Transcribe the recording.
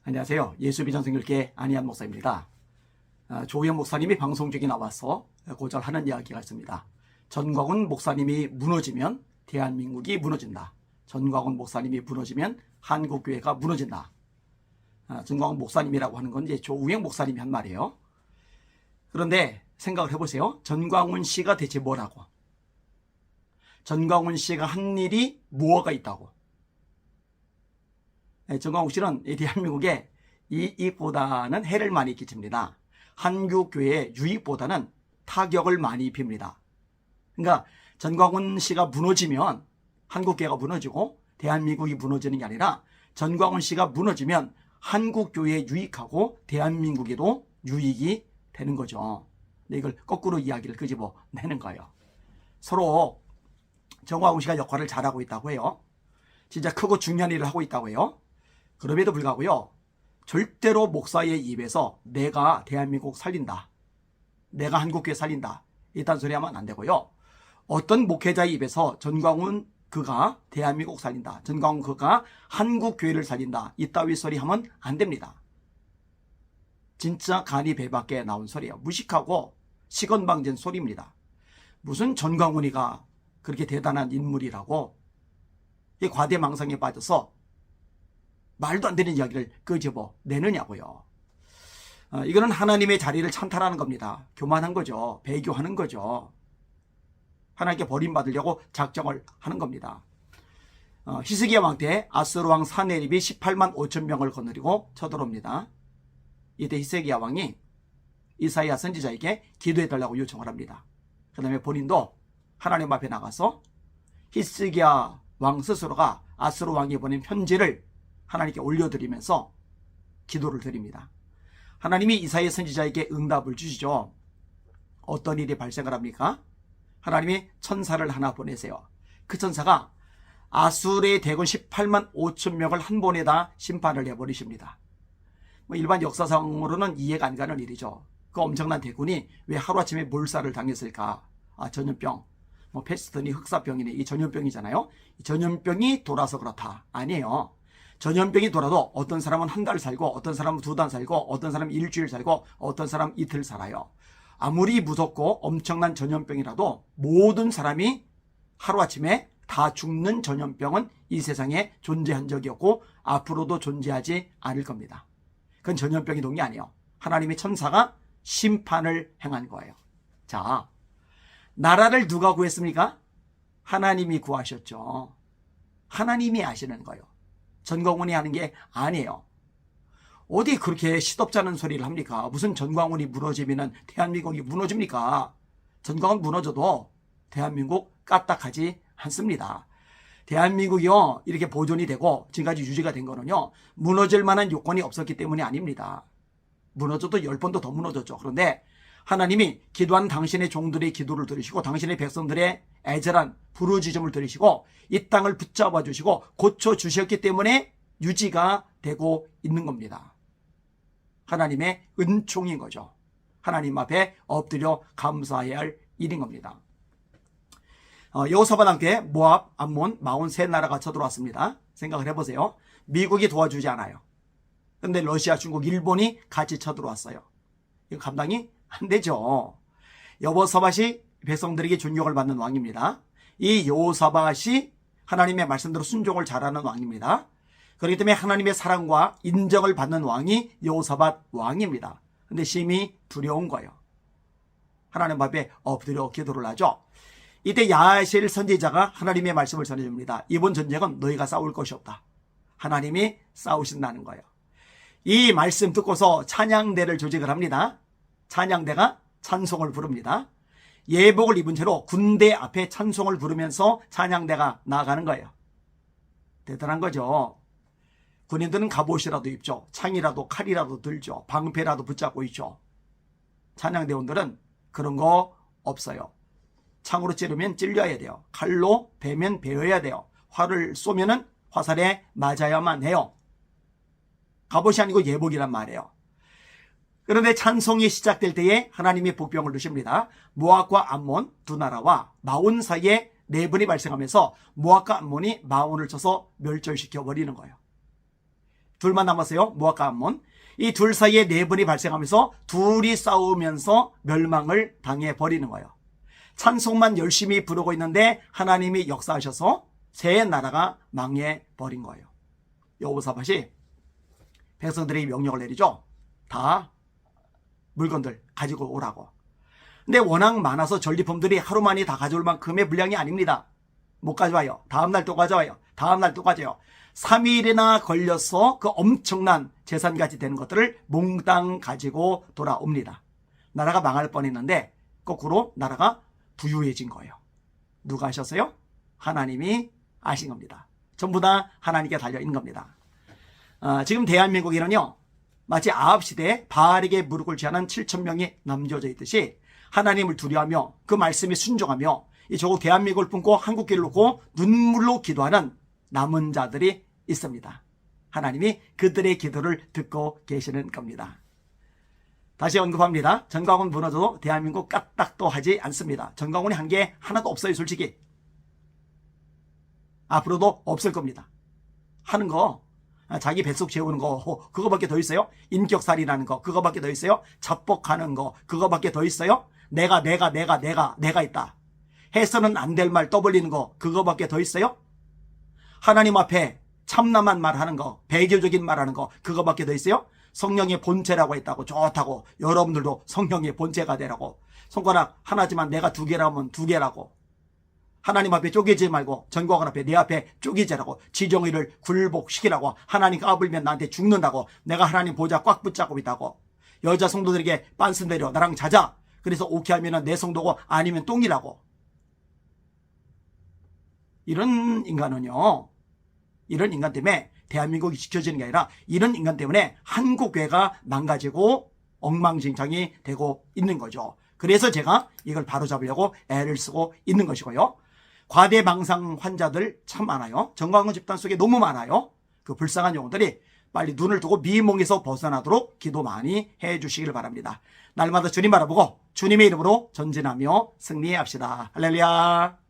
안녕하세요. 예수비전생교회 안희한 목사입니다. 조우영 목사님이 방송 중에 나와서 고절하는 이야기가 있습니다. 전광훈 목사님이 무너지면 대한민국이 무너진다. 전광훈 목사님이 무너지면 한국교회가 무너진다. 전광훈 목사님이라고 하는 건 이제 조우영 목사님이 한 말이에요. 그런데 생각을 해보세요. 전광훈 씨가 대체 뭐라고? 전광훈 씨가 한 일이 무엇가 있다고? 전광훈 씨는 대한민국에 이익보다는 해를 많이 끼칩니다. 한국교회의 유익보다는 타격을 많이 입힙니다. 그러니까 전광훈 씨가 무너지면 한국교회가 무너지고 대한민국이 무너지는 게 아니라 전광훈 씨가 무너지면 한국교회에 유익하고 대한민국에도 유익이 되는 거죠. 이걸 거꾸로 이야기를 끄집어내는 거예요. 서로 전광훈 씨가 역할을 잘하고 있다고 해요. 진짜 크고 중요한 일을 하고 있다고 해요. 그럼에도 불구하고요, 절대로 목사의 입에서 내가 대한민국 살린다, 내가 한국교회 살린다, 이딴 소리 하면 안 되고요. 어떤 목회자의 입에서 전광훈 그가 대한민국 살린다, 전광훈 그가 한국교회를 살린다, 이따위 소리 하면 안 됩니다. 진짜 간이 배 밖에 나온 소리예요. 무식하고 시건방진 소리입니다. 무슨 전광훈이가 그렇게 대단한 인물이라고 이 과대망상에 빠져서 말도 안 되는 이야기를 끄집어내느냐고요. 이거는 하나님의 자리를 찬탈하는 겁니다. 교만한 거죠. 배교하는 거죠. 하나님께 버림받으려고 작정을 하는 겁니다. 히스기야 왕 때 아수르 왕 사네립이 18만 5천 명을 거느리고 쳐들어옵니다. 이때 히스기야 왕이 이사야 선지자에게 기도해달라고 요청을 합니다. 그 다음에 본인도 하나님 앞에 나가서 히스기야 왕 스스로가 아수르 왕이 보낸 편지를 하나님께 올려드리면서 기도를 드립니다. 하나님이 이사야 선지자에게 응답을 주시죠. 어떤 일이 발생을 합니까? 하나님이 천사를 하나 보내세요. 그 천사가 아수르의 대군 18만 5천 명을 한 번에 다 심판을 해버리십니다. 일반 역사상으로는 이해가 안 가는 일이죠. 그 엄청난 대군이 왜 하루아침에 몰살을 당했을까? 전염병, 패스트니 흑사병이네, 이 전염병이잖아요. 이 전염병이 돌아서 그렇다. 아니에요. 전염병이 돌아도 어떤 사람은 한 달 살고, 어떤 사람은 2달 살고, 어떤 사람은 일주일 살고, 어떤 사람은 이틀 살아요. 아무리 무섭고 엄청난 전염병이라도 모든 사람이 하루아침에 다 죽는 전염병은 이 세상에 존재한 적이 없고 앞으로도 존재하지 않을 겁니다. 그건 전염병이 동 게 아니에요. 하나님의 천사가 심판을 행한 거예요. 자, 나라를 누가 구했습니까? 하나님이 구하셨죠. 하나님이 하시는 거예요. 전광훈이 하는 게 아니에요. 어디 그렇게 시덥지 않은 소리를 합니까? 무슨 전광훈이 무너지면 대한민국이 무너집니까? 전광훈 무너져도 대한민국 까딱하지 않습니다. 대한민국이요, 이렇게 보존이 되고 지금까지 유지가 된 거는요, 무너질 만한 요건이 없었기 때문이 아닙니다. 무너져도 10번도 더 무너졌죠. 그런데 하나님이 기도한 당신의 종들의 기도를 들으시고 당신의 백성들의 애절한 부르짖음을 들으시고 이 땅을 붙잡아 주시고 고쳐주셨기 때문에 유지가 되고 있는 겁니다. 하나님의 은총인 거죠. 하나님 앞에 엎드려 감사해야 할 일인 겁니다. 여호사밧 함께 모압, 암몬, 마온 세 나라가 쳐들어왔습니다. 생각을 해보세요. 미국이 도와주지 않아요. 그런데 러시아, 중국, 일본이 같이 쳐들어왔어요. 이거 감당이 안 되죠. 여호사밧이 백성들에게 존경을 받는 왕입니다. 이 여호사밧이 하나님의 말씀대로 순종을 잘하는 왕입니다. 그렇기 때문에 하나님의 사랑과 인정을 받는 왕이 여호사밧 왕입니다. 그런데 심히 두려운 거예요. 하나님 앞에 엎드려 기도를 하죠. 이때 야하시엘 선지자가 하나님의 말씀을 전해줍니다. 이번 전쟁은 너희가 싸울 것이 없다. 하나님이 싸우신다는 거예요. 이 말씀 듣고서 찬양대를 조직을 합니다. 찬양대가 찬송을 부릅니다. 예복을 입은 채로 군대 앞에 찬송을 부르면서 찬양대가 나아가는 거예요. 대단한 거죠. 군인들은 갑옷이라도 입죠. 창이라도 칼이라도 들죠. 방패라도 붙잡고 있죠. 찬양대원들은 그런 거 없어요. 창으로 찌르면 찔려야 돼요. 칼로 베면 베어야 돼요. 활을 쏘면은 화살에 맞아야만 해요. 갑옷이 아니고 예복이란 말이에요. 그런데 찬송이 시작될 때에 하나님이 복병을 두십니다. 모압과 암몬 두 나라와 마온 사이에 내분이 발생하면서 모압과 암몬이 마온을 쳐서 멸절시켜 버리는 거예요. 둘만 남았어요. 모압과 암몬. 이 둘 사이에 내분이 발생하면서 둘이 싸우면서 멸망을 당해버리는 거예요. 찬송만 열심히 부르고 있는데 하나님이 역사하셔서 세 나라가 망해버린 거예요. 여호사밧이 백성들에게 명령을 내리죠. 다 물건들 가지고 오라고. 근데 워낙 많아서 전리품들이 하루 만에 다 가져올 만큼의 분량이 아닙니다. 못 가져와요. 다음날 또 가져와요. 다음날 또 가져와요. 3일이나 걸려서 그 엄청난 재산같이 되는 것들을 몽땅 가지고 돌아옵니다. 나라가 망할 뻔했는데 거꾸로 나라가 부유해진 거예요. 누가 하셨어요? 하나님이 하신 겁니다. 전부 다 하나님께 달려있는 겁니다. 지금 대한민국에는요, 마치 아합 시대에 바알에게 무릎을 취하는 7,000명이 남겨져 있듯이 하나님을 두려워하며 그 말씀에 순종하며 이 조국 대한민국을 품고 한국길을 놓고 눈물로 기도하는 남은 자들이 있습니다. 하나님이 그들의 기도를 듣고 계시는 겁니다. 다시 언급합니다. 전광훈 무너져도 대한민국 까딱도 하지 않습니다. 전광훈이 한 게 하나도 없어요, 솔직히. 앞으로도 없을 겁니다. 하는 거, 자기 뱃속 재우는 거, 그거밖에 더 있어요? 인격살이라는 거, 그거밖에 더 있어요? 자뻑하는 거, 그거밖에 더 있어요? 내가 있다. 해서는 안 될 말 떠벌리는 거, 그거밖에 더 있어요? 하나님 앞에 참남한 말 하는 거, 배교적인 말 하는 거, 그거밖에 더 있어요? 성령의 본체라고 했다고, 좋다고, 여러분들도 성령의 본체가 되라고, 손가락 하나지만 내가 두 개라면 두 개라고, 하나님 앞에 쪼개지 말고 전광훈 앞에 내 앞에 쪼개지라고, 지정의를 굴복시키라고, 하나님 까불면 나한테 죽는다고, 내가 하나님 보좌 꽉 붙잡고 있다고, 여자 성도들에게 빤스 내려 나랑 자자, 그래서 오케이 하면 내 성도고 아니면 똥이라고. 이런 인간은요, 이런 인간 때문에 대한민국이 지켜지는 게 아니라 이런 인간 때문에 한국교회가 망가지고 엉망진창이 되고 있는 거죠. 그래서 제가 이걸 바로잡으려고 애를 쓰고 있는 것이고요. 과대망상 환자들 참 많아요. 전광훈 집단 속에 너무 많아요. 그 불쌍한 영혼들이 빨리 눈을 뜨고 미몽에서 벗어나도록 기도 많이 해주시길 바랍니다. 날마다 주님 바라보고 주님의 이름으로 전진하며 승리합시다. 할렐루야.